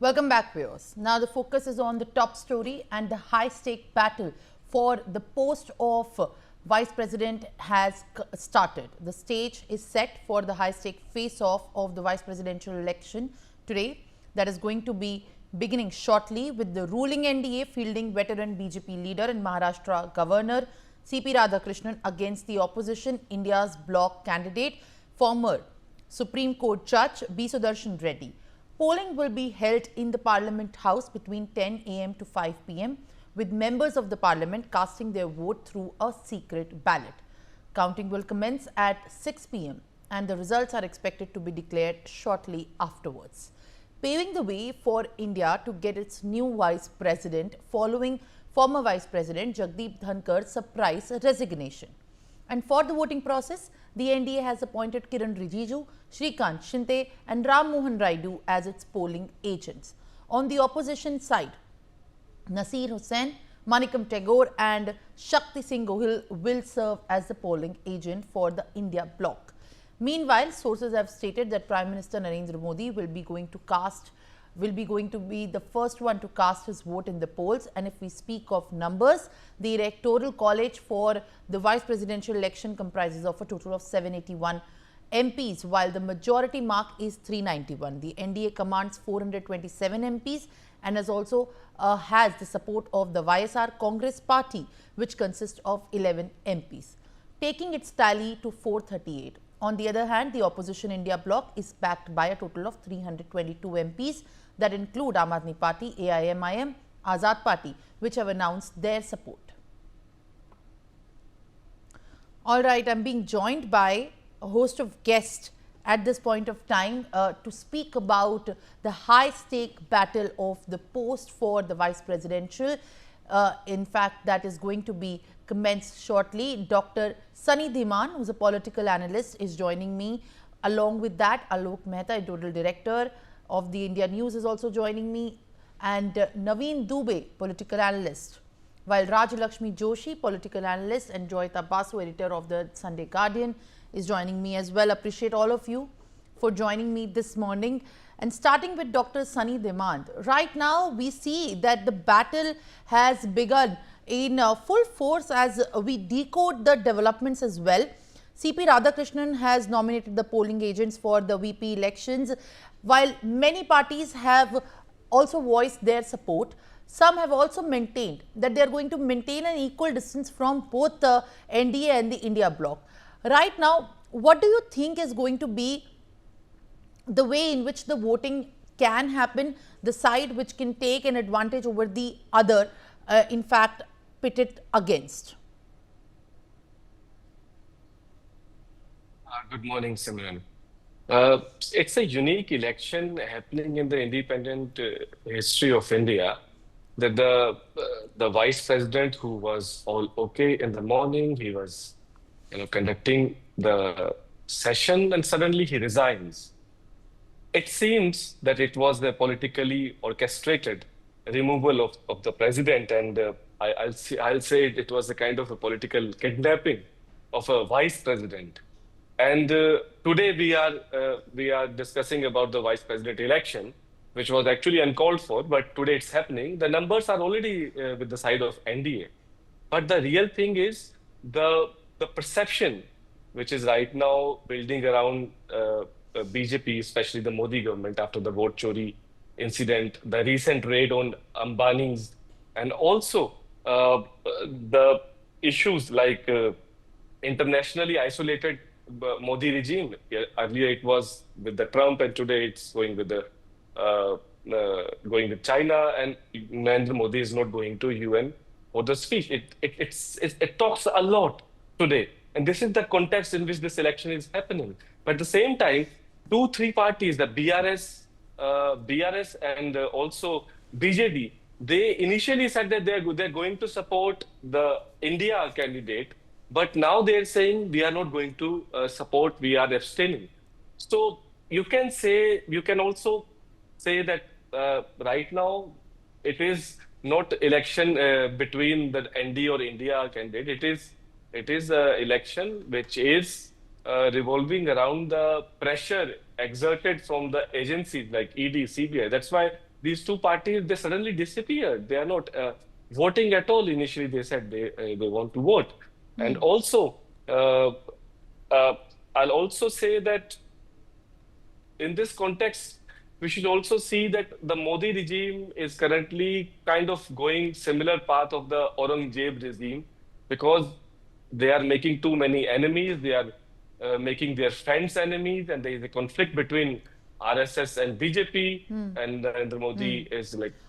Welcome back, viewers. Now the focus is on the top story, and the high-stake battle for the post of Vice President has started. The stage is set for the high-stake face-off of the Vice Presidential election today, that is going to be beginning shortly, with the ruling NDA fielding veteran BJP leader and Maharashtra Governor CP Radhakrishnan against the opposition India's Bloc candidate, former Supreme Court Judge B. Sudershan Reddy. Polling will be held in the Parliament House between 10 a.m. to 5 p.m. with members of the Parliament casting their vote through a secret ballot. Counting will commence at 6 p.m. and the results are expected to be declared shortly afterwards, paving the way for India to get its new Vice President following former Vice President Jagdeep Dhankar's surprise resignation. And for the voting process, the NDA has appointed Kiran Rijiju, Shrikant Shinde and Ram Mohan Raidu as its polling agents. On the opposition side, Nasir Hussain, Manikam Tagore and Shakti Singh Gohil will serve as the polling agent for the India Bloc. Meanwhile, sources have stated that Prime Minister Narendra Modi will be going to be the first one to cast his vote in the polls. And if we speak of numbers, the electoral college for the vice presidential election comprises of a total of 781 MPs, while the majority mark is 391. The NDA commands 427 MPs and has also has the support of the YSR Congress Party, which consists of 11 MPs, taking its tally to 438. On the other hand, the opposition India Bloc is backed by a total of 322 MPs that include Aam Aadmi Party, AIMIM, Azad Party, which have announced their support. All right, I'm being joined by a host of guests at this point of time to speak about the high-stake battle of the post for the vice presidential. In fact, that is going to be commenced shortly. Dr. Sunny Dhiman, who's a political analyst, is joining me. Along with that, Alok Mehta, editorial director of the India News, is also joining me, and Naveen Dubey, political analyst, while Rajalakshmi Joshi, political analyst, and Joyita Basu, editor of the Sunday Guardian, is joining me as well. Appreciate all of you for joining me this morning. And starting with Dr. Sunny Dhiman, right now we see that the battle has begun in full force as we decode the developments as well. CP Radhakrishnan has nominated the polling agents for the VP elections, while many parties have also voiced their support. Some have also maintained that they are going to maintain an equal distance from both the NDA and the India Bloc. Right now, what do you think is going to be the way in which the voting can happen, the side which can take an advantage over the other, in fact, pit it against? Good morning, Simran. It's a unique election happening in the independent history of India, that the vice president, who was all okay in the morning, he was conducting the session, and suddenly he resigns. It seems that it was the politically orchestrated removal of the president, and I'll say it was a kind of a political kidnapping of a vice president. And today we are discussing about the vice president election, which was actually uncalled for, but today it's happening. The numbers are already with the side of NDA, but the real thing is the perception which is right now building around BJP, especially the Modi government, after the vote chori incident, the recent raid on Ambani's, and also the issues like internationally isolated Modi regime. Earlier it was with the Trump, and today it's going with the going with China, and Narendra Modi is not going to UN for the speech. It talks a lot today, and this is the context in which this election is happening. But at the same time, 2-3 parties, the BRS and also BJD, they initially said that they're going to support the India candidate, but now they're saying we are not going to support, we are abstaining. So you can also say that right now it is not election between the ND or India candidate. It is an election which is revolving around the pressure exerted from the agencies like ED, CBI. That's why these two parties, they suddenly disappeared. They are not voting at all. Initially, they said they want to vote. And also, uh, uh, I'll also say that in this context, we should also see that the Modi regime is currently kind of going similar path of the Aurangzeb regime because they are making too many enemies. They are making their friends enemies, and there is a conflict between RSS and BJP. And Narendra Modi is like